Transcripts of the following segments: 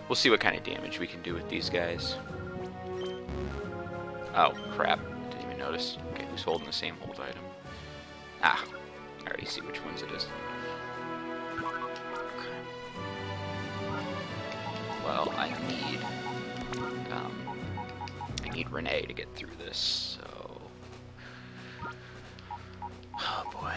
we'll see what kind of damage we can do with these guys. Oh, crap. Didn't even notice. Okay, who's holding the same hold item? Ah, I already see which ones it is. Okay. Well, I need Renee to get through this, so... Oh, boy.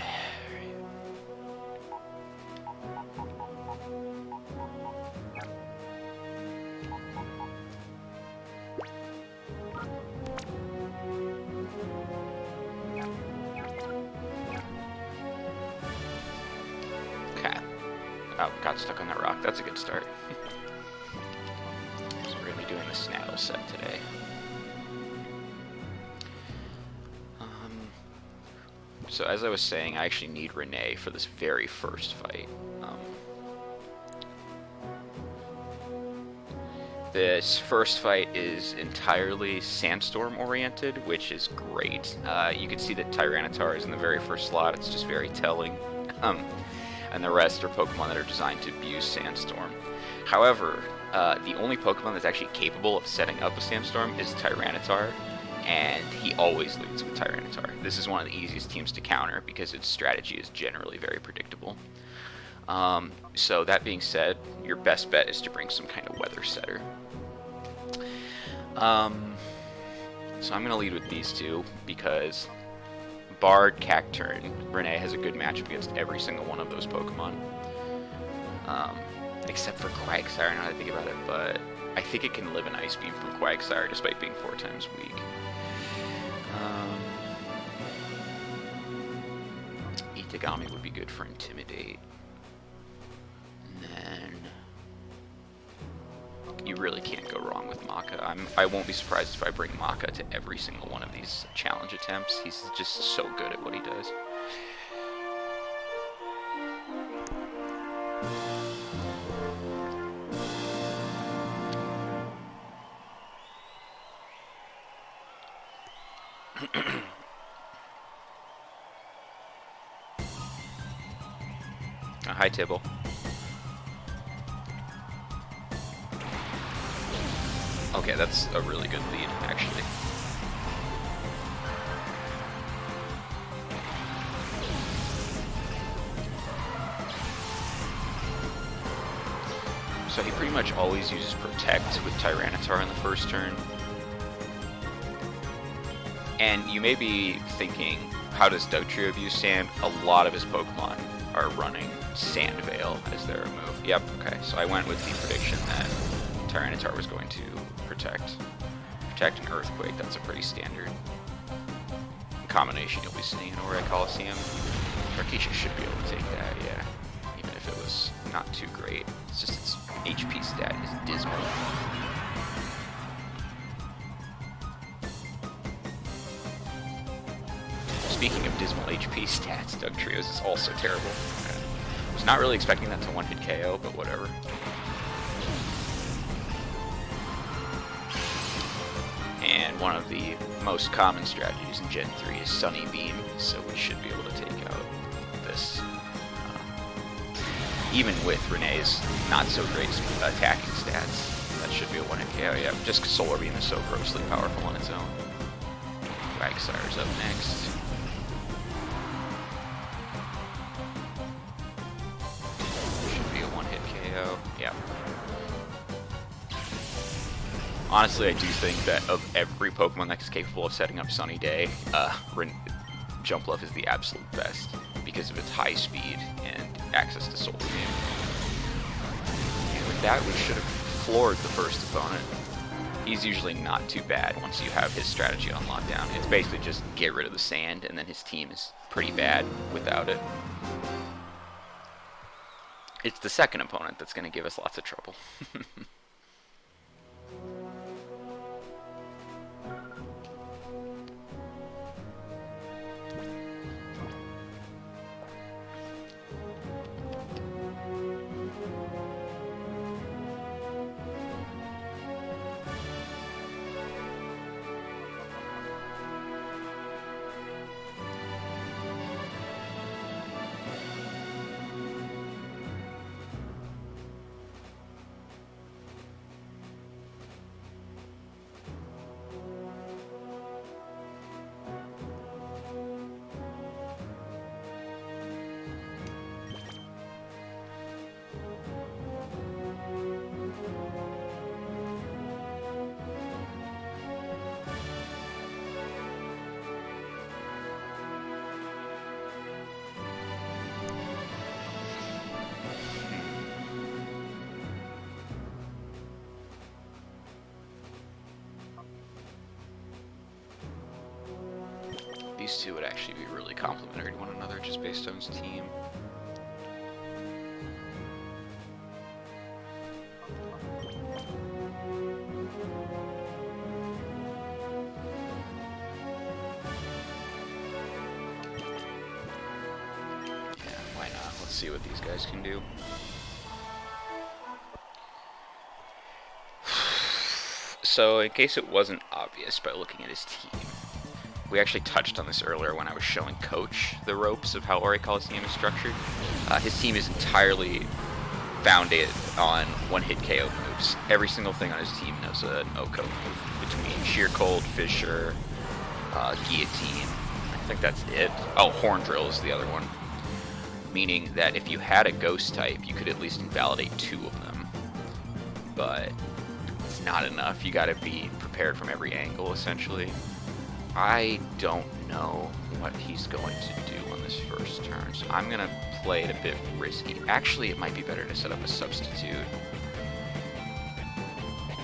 Oh, got stuck on that rock. That's a good start. So we're going to be doing the Snattle set today. So as I was saying, I actually need Renee for this very first fight. This first fight is entirely Sandstorm oriented, which is great. You can see that Tyranitar is in the very first slot. It's just very telling. And the rest are Pokemon that are designed to abuse Sandstorm. However, the only Pokemon that's actually capable of setting up a Sandstorm is Tyranitar, and he always leads with Tyranitar. This is one of the easiest teams to counter because its strategy is generally very predictable. So that being said, your best bet is to bring some kind of weather setter. So I'm going to lead with these two because Bard, Cacturne, Renee has a good matchup against every single one of those Pokemon. Except for Quagsire, now that I think about it, but I think it can live an Ice Beam from Quagsire despite being 4 times weak. Itagami would be good for Intimidate. And then you really can't go wrong with Maka. I won't be surprised if I bring Maka to every single one of these challenge attempts. He's just so good at what he does. Hi, Tibble. Okay, that's a really good lead, actually. So he pretty much always uses Protect with Tyranitar in the first turn. And you may be thinking, how does Dugtrio abuse Sand? A lot of his Pokemon are running Sand Veil as their move. Yep, okay, so I went with the prediction that Tyranitar was going to Protect and Earthquake. That's a pretty standard combination you'll be seeing in Orre Colosseum. Rakisha should be able to take that, yeah. Even if it was not too great. It's just its HP stat is dismal. Speaking of dismal HP stats, Dugtrio's is also terrible. I was not really expecting that to one-hit KO, but whatever. And one of the most common strategies in Gen 3 is Sunny Beam, so we should be able to take out this. Even with Renee's not-so-great attacking stats, that should be a one-hit KO, yeah, just because Solar Beam is so grossly powerful on its own. Quagsire's up next. Should be a one-hit KO, yeah. Honestly, I do think that of every Pokemon that's capable of setting up Sunny Day, Jumpluff is the absolute best because of its high speed and access to Solar Beam. And with that, we should have floored the first opponent. He's usually not too bad once you have his strategy on lockdown. It's basically just get rid of the sand, and then his team is pretty bad without it. It's the second opponent that's going to give us lots of trouble. these two would actually be really complementary to one another just based on his team. Yeah, why not? Let's see what these guys can do. So, in case it wasn't obvious by looking at his team, we actually touched on this earlier when I was showing Coach the ropes of how Orre Colosseum is structured. His team is entirely founded on one-hit KO moves. Every single thing on his team knows an OHKO move, between Sheer Cold, Fissure, Guillotine. I think that's it. Oh, Horn Drill is the other one. Meaning that if you had a Ghost type, you could at least invalidate 2 of them. But it's not enough. You gotta be prepared from every angle, essentially. I don't know what he's going to do on this first turn, so I'm gonna play it a bit risky. Actually, it might be better to set up a substitute,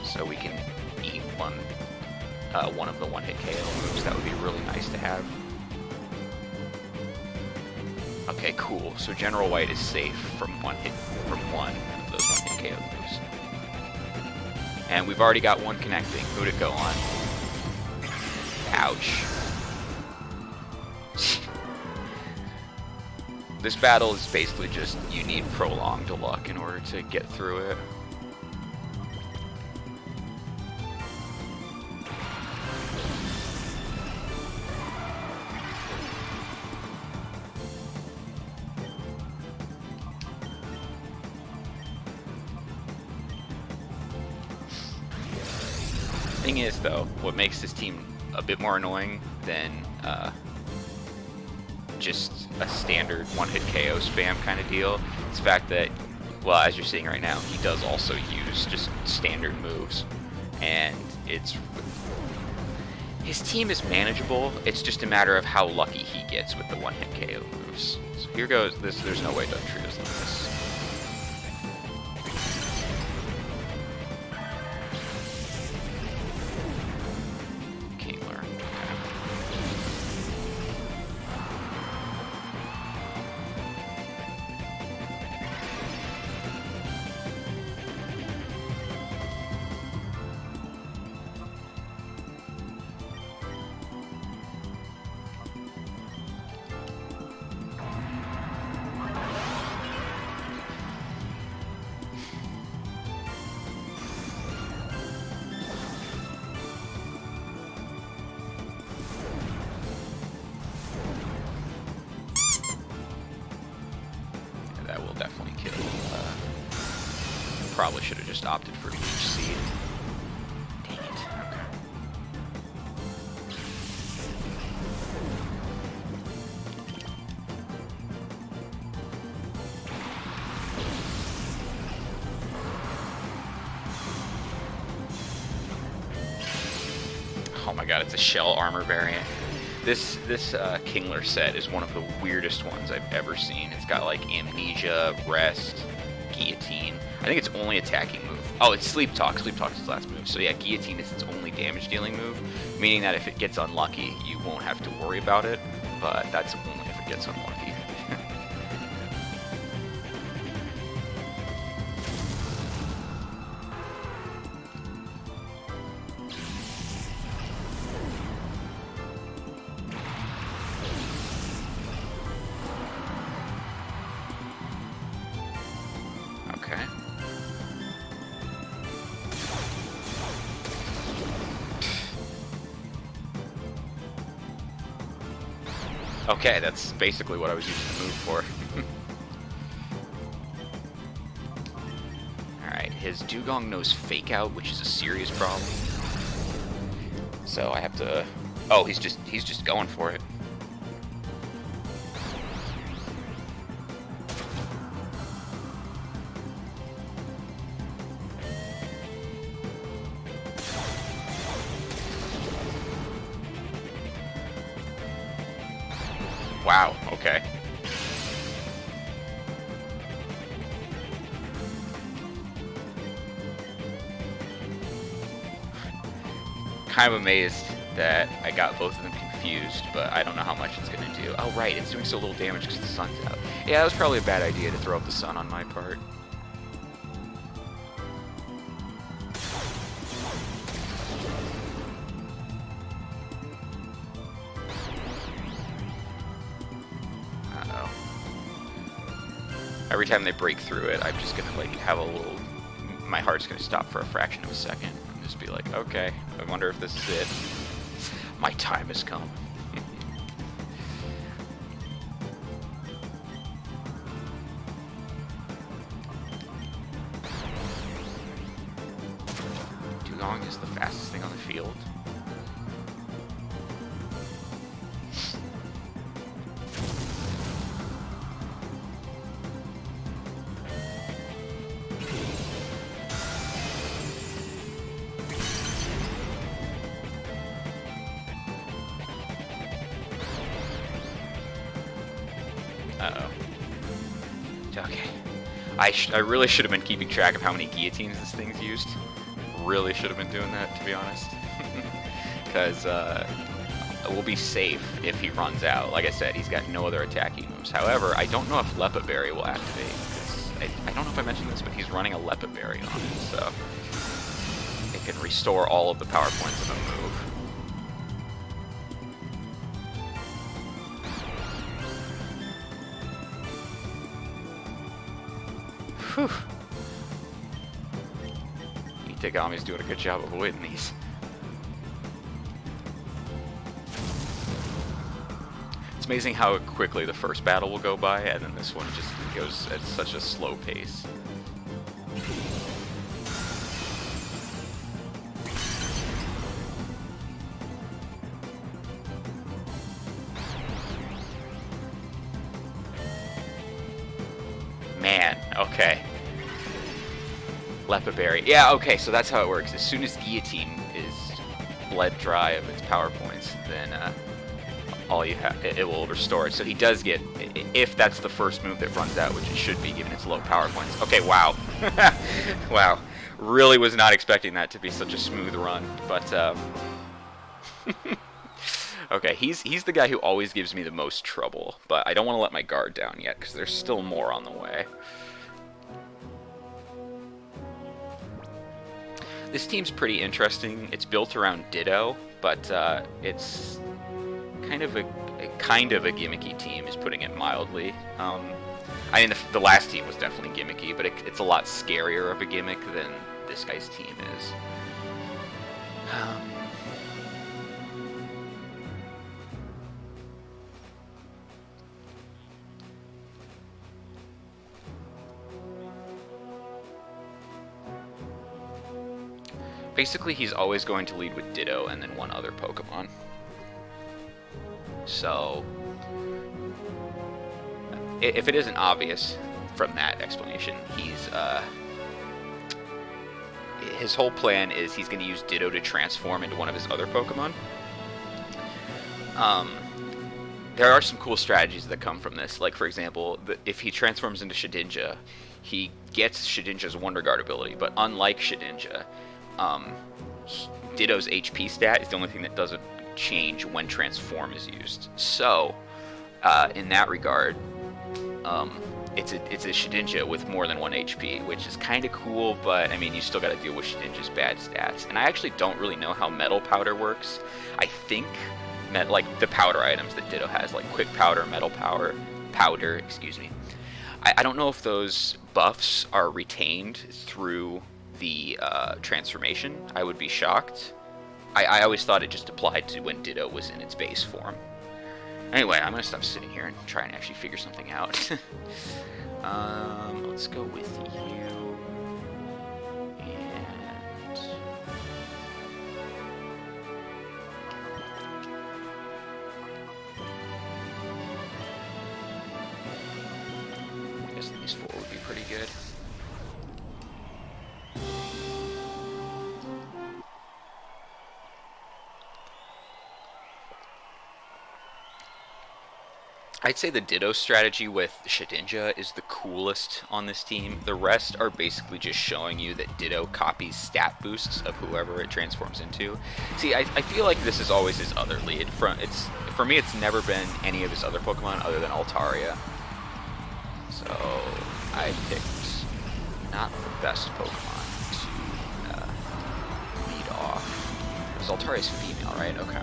so we can eat one of the one-hit KO moves. That would be really nice to have. Okay, cool. So General White is safe from one of those one-hit KO moves. And we've already got one connecting. Who'd it go on? Ouch. This battle is basically just, you need prolonged luck in order to get through it. Thing is, though, what makes this team a bit more annoying than just a standard one-hit KO spam kind of deal, it's the fact that, well, as you're seeing right now, he does also use just standard moves, and his team is manageable. It's just a matter of how lucky he gets with the one-hit KO moves. So here goes this. There's no way Duck Tree doesn't this. That will definitely kill. Probably should have just opted for Leech Seed. Dang it. Okay. Oh my god, it's a shell armor variant. This Kingler set is one of the weirdest ones I've ever seen. It's got like Amnesia, Rest, Guillotine. I think its only attacking move. Oh, it's Sleep Talk. Sleep Talk is its last move. So yeah, Guillotine is its only damage dealing move, meaning that if it gets unlucky, you won't have to worry about it. But that's only if it gets unlucky. Okay. Okay, that's basically what I was using the move for. Alright, his Dugong knows Fake Out, which is a serious problem. So I have to... Oh, he's just going for it. Wow, okay. Kind of amazed that I got both of them confused. confused, but I don't know how much it's going to do. Oh, right, it's doing so little damage because the sun's out. Yeah, that was probably a bad idea to throw up the sun on my part. Uh-oh. Every time they break through it, I'm just going to, like, have a little... My heart's going to stop for a fraction of a second. And just be like, okay, I wonder if this is it. My time has come. Dugong is the fastest thing on the field. Uh-oh. Okay. I really should have been keeping track of how many guillotines this thing's used. Really should have been doing that, to be honest. Because we'll be safe if he runs out. Like I said, he's got no other attacking moves. However, I don't know if Lepa Berry will activate. I don't know if I mentioned this, but he's running a Lepa Berry on it, so it can restore all of the power points of a move. Whew. Itagami's doing a good job of avoiding these. It's amazing how quickly the first battle will go by, and then this one just goes at such a slow pace. Man, okay. Lepa Berry. Yeah, okay, so that's how it works. As soon as Guillotine is bled dry of its power points, then all you have, it will restore it. So he does get, if that's the first move that runs out, which it should be given its low power points. Okay, wow. Wow. Really was not expecting that to be such a smooth run, but okay, he's the guy who always gives me the most trouble, but I don't want to let my guard down yet, because there's still more on the way. This team's pretty interesting. It's built around Ditto, but it's kind of a gimmicky team, is putting it mildly. I mean, the last team was definitely gimmicky, but it's a lot scarier of a gimmick than this guy's team is. Basically, he's always going to lead with Ditto and then one other Pokemon. So, if it isn't obvious from that explanation, his whole plan is he's going to use Ditto to transform into one of his other Pokemon. There are some cool strategies that come from this. Like, for example, if he transforms into Shedinja, he gets Shedinja's Wonder Guard ability, but unlike Shedinja, Ditto's HP stat is the only thing that doesn't change when Transform is used. So, in that regard, it's a Shedinja with more than 1 HP, which is kind of cool, but, I mean, you still got to deal with Shedinja's bad stats. And I actually don't really know how Metal Powder works. I think, like, the powder items that Ditto has, like Quick Powder, Metal Powder, excuse me. I don't know if those buffs are retained through the transformation. I would be shocked. I always thought it just applied to when Ditto was in its base form. Anyway, I'm going to stop sitting here and try and actually figure something out. Let's go with you. And... I guess these 4 would be pretty good. I'd say the Ditto strategy with Shedinja is the coolest on this team. The rest are basically just showing you that Ditto copies stat boosts of whoever it transforms into. See, I feel like this is always his other lead. For me, it's never been any of his other Pokemon other than Altaria. So I picked not the best Pokemon to lead off. Because Altaria's female, right? Okay.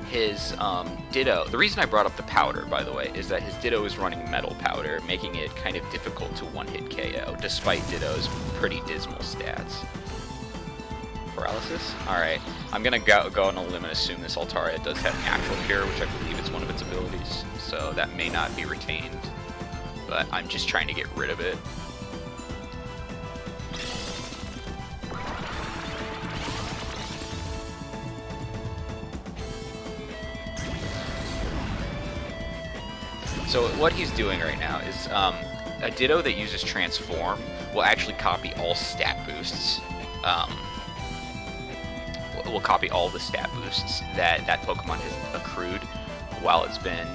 His Ditto, the reason I brought up the powder, by the way, is that his Ditto is running Metal Powder, making it kind of difficult to one-hit KO, despite Ditto's pretty dismal stats. Paralysis? Alright, I'm gonna go on a limb and assume this Altaria does have Natural Cure, which I believe is one of its abilities, so that may not be retained, but I'm just trying to get rid of it. So what he's doing right now is a Ditto that uses Transform will actually copy all stat boosts. Will copy all the stat boosts that that Pokemon has accrued while it's been...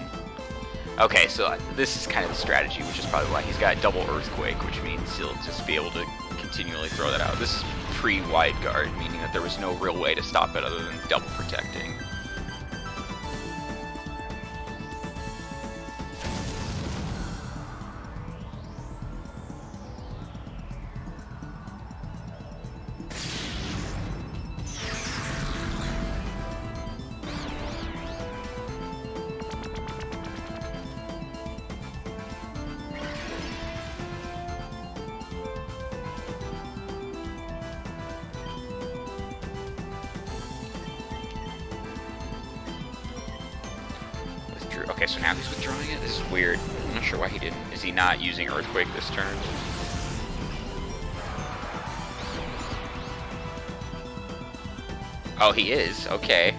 Okay, so this is kind of the strategy, which is probably why he's got double Earthquake, which means he'll just be able to continually throw that out. This is pre-Wide Guard, meaning that there was no real way to stop it other than double protecting. Okay, so now he's withdrawing it? This is weird. I'm not sure why he didn't. Is he not using Earthquake this turn? Oh, he is? Okay.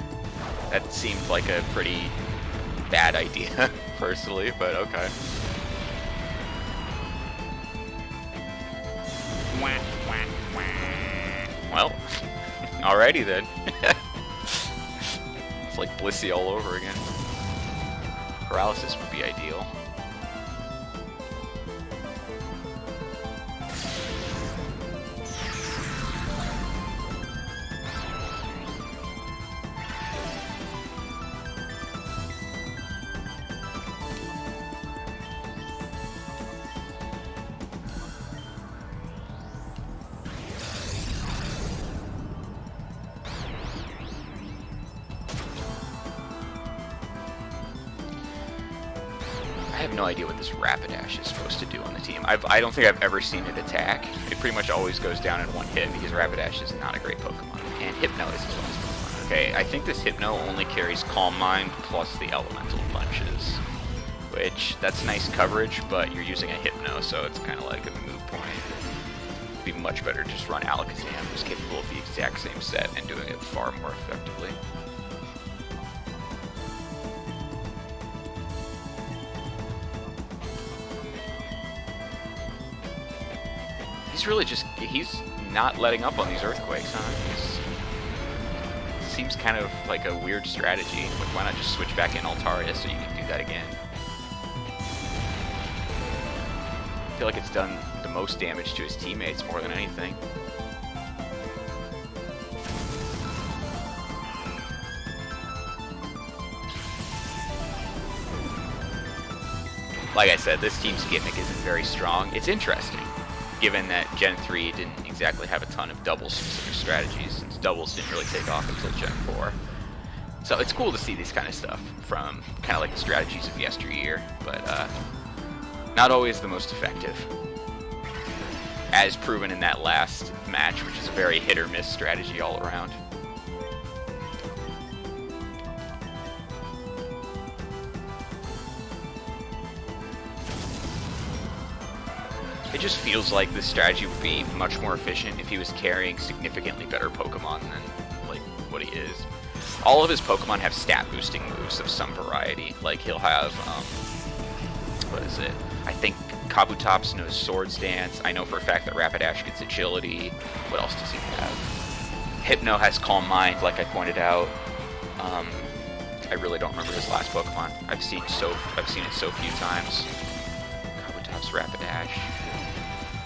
That seemed like a pretty bad idea, personally, but okay. Well, alrighty then. It's like Blissey all over again. Paralysis would be ideal. I have no idea what this Rapidash is supposed to do on the team. I don't think I've ever seen it attack. It pretty much always goes down in one hit because Rapidash is not a great Pokemon. And Hypno is his last Pokemon. Okay, I think this Hypno only carries Calm Mind plus the Elemental Punches. Which, that's nice coverage, but you're using a Hypno, so it's kind of like a moot point. It'd be much better to just run Alakazam, who's capable of the exact same set and doing it far more effectively. He's not letting up on these Earthquakes, huh? Seems kind of like a weird strategy. Like, why not just switch back in Altaria so you can do that again? I feel like it's done the most damage to his teammates more than anything. Like I said, this team's gimmick isn't very strong. It's interesting, given that Gen 3 didn't exactly have a ton of double-specific strategies, since doubles didn't really take off until Gen 4. So it's cool to see this kind of stuff from kind of like the strategies of yesteryear, but not always the most effective. As proven in that last match, which is a very hit-or-miss strategy all around. It just feels like this strategy would be much more efficient if he was carrying significantly better Pokemon than like what he is. All of his Pokemon have stat boosting moves of some variety. Like he'll have, what is it? I think Kabutops knows Swords Dance. I know for a fact that Rapidash gets Agility. What else does he have? Hypno has Calm Mind, like I pointed out. I really don't remember his last Pokemon. I've seen it so few times. Kabutops, Rapidash,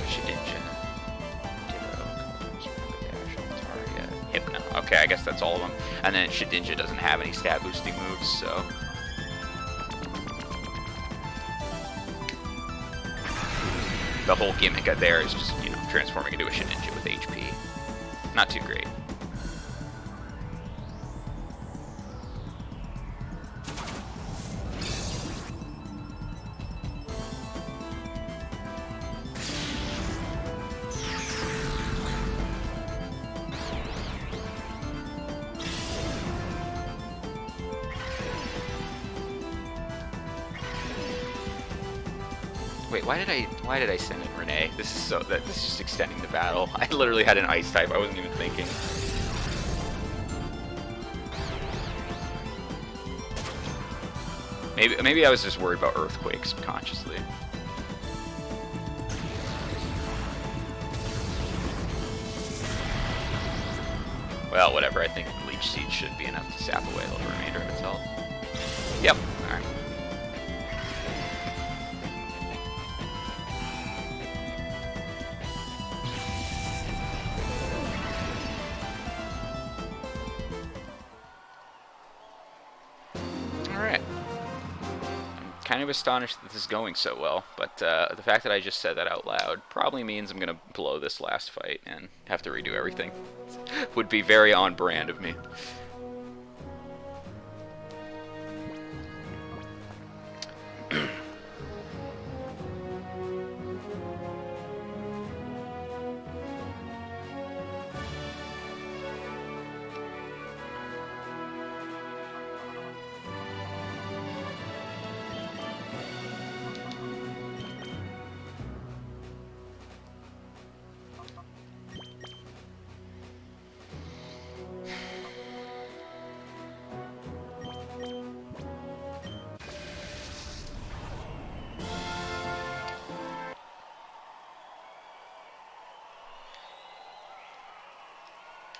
Shedinja, Ditto, Rapidash, Altaria, Hypno. Okay, I guess that's all of them. And then Shedinja doesn't have any stat boosting moves, so. The whole gimmick there is just, you know, transforming into a Shedinja with HP. Not too great. Wait, why did I send in Renee? This is just extending the battle. I literally had an ice type. I wasn't even thinking. Maybe I was just worried about earthquakes subconsciously. Well, whatever. I think Leech Seed should be enough to sap away the remainder of its health. Yep. All right. Kind of astonished that this is going so well, but the fact that I just said that out loud probably means I'm going to blow this last fight and have to redo everything. Would be very on brand of me.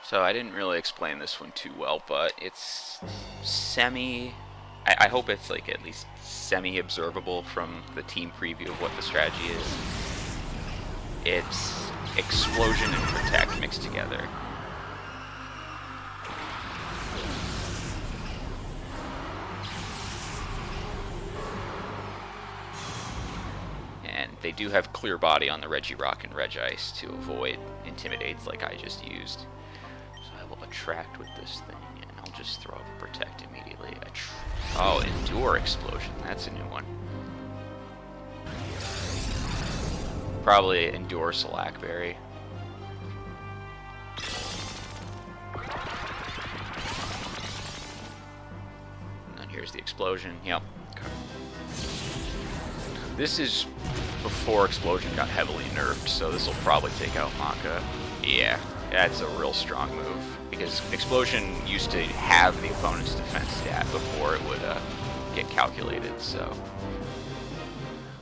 So I didn't really explain this one too well, but it's I hope it's like at least semi-observable from the team preview of what the strategy is. It's Explosion and Protect mixed together. And they do have Clear Body on the Regirock and Regice to avoid Intimidates like I just used. Attract with this thing, and I'll just throw up a Protect immediately. Oh, Endure Explosion. That's a new one. Probably Endure Slackberry. And then here's the Explosion. Yep. Okay. This is before Explosion got heavily nerfed, so this will probably take out Maka. Yeah, that's a real strong move. Because Explosion used to have the opponent's defense stat before it would get calculated, so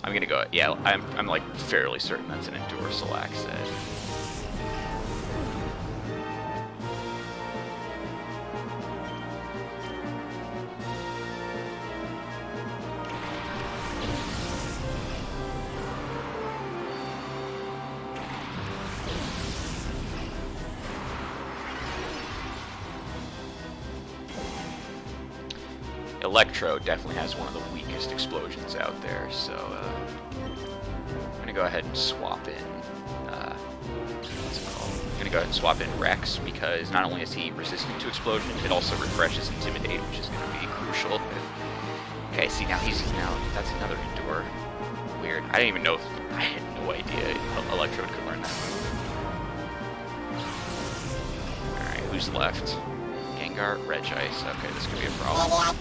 I'm gonna go. Yeah, I'm like fairly certain that's an Endure Select set. Electro definitely has one of the weakest explosions out there, so I'm gonna go ahead and swap in. What's it called? I'm gonna go ahead and swap in Rex because not only is he resistant to explosion, it also refreshes Intimidate, which is gonna be crucial. Okay, see now that's another Endure. Weird. I didn't even know. I had no idea Electrode could learn that move. All right, who's left? Gengar, Regice. Okay, this could be a problem.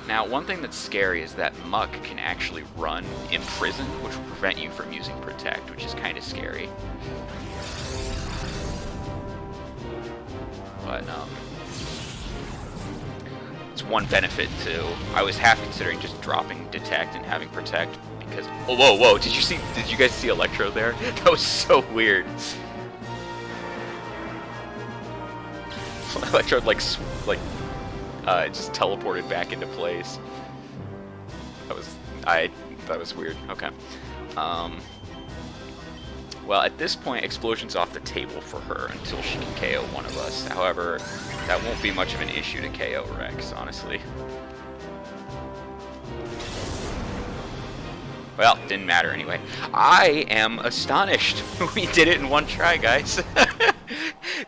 Now, one thing that's scary is that Muck can actually run Imprison, which will prevent you from using Protect, which is kind of scary. But, it's one benefit, too. I was half considering just dropping Detect and having Protect, because... Oh, whoa, did you guys see Electro there? That was so weird. Electrode just teleported back into place. That was weird. Okay. Well, at this point, Explosion's off the table for her until she can KO one of us. However, that won't be much of an issue to KO Rex, honestly. Well, didn't matter anyway. I am astonished. We did it in one try, guys.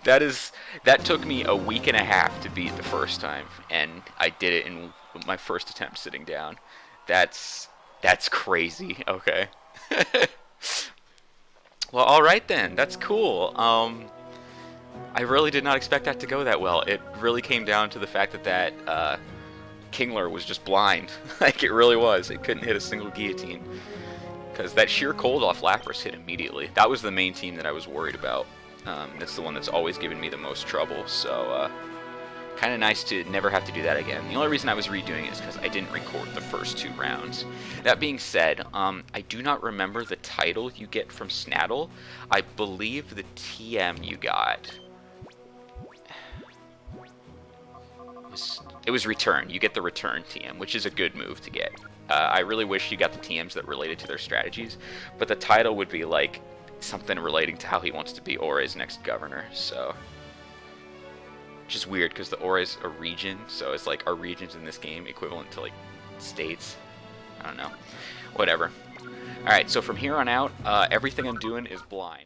That took me a week and a half to beat the first time, and I did it in my first attempt sitting down. That's crazy. Okay. Well, alright then. That's cool. I really did not expect that to go that well. It really came down to the fact that Kingler was just blind. Like, it really was. It couldn't hit a single guillotine. Because that sheer cold off Lapras hit immediately. That was the main team that I was worried about. That's the one that's always given me the most trouble. So, kind of nice to never have to do that again. The only reason I was redoing it is because I didn't record the first 2 rounds. That being said, I do not remember the title you get from Snattle. I believe the TM you got... It was Return. You get the Return TM, which is a good move to get. I really wish you got the TMs that related to their strategies, but the title would be like something relating to how he wants to be Orre's next governor, so... Which is weird, because the Orre's a region, so it's like, are regions in this game equivalent to, like, states? I don't know. Whatever. Alright, so from here on out, everything I'm doing is blind.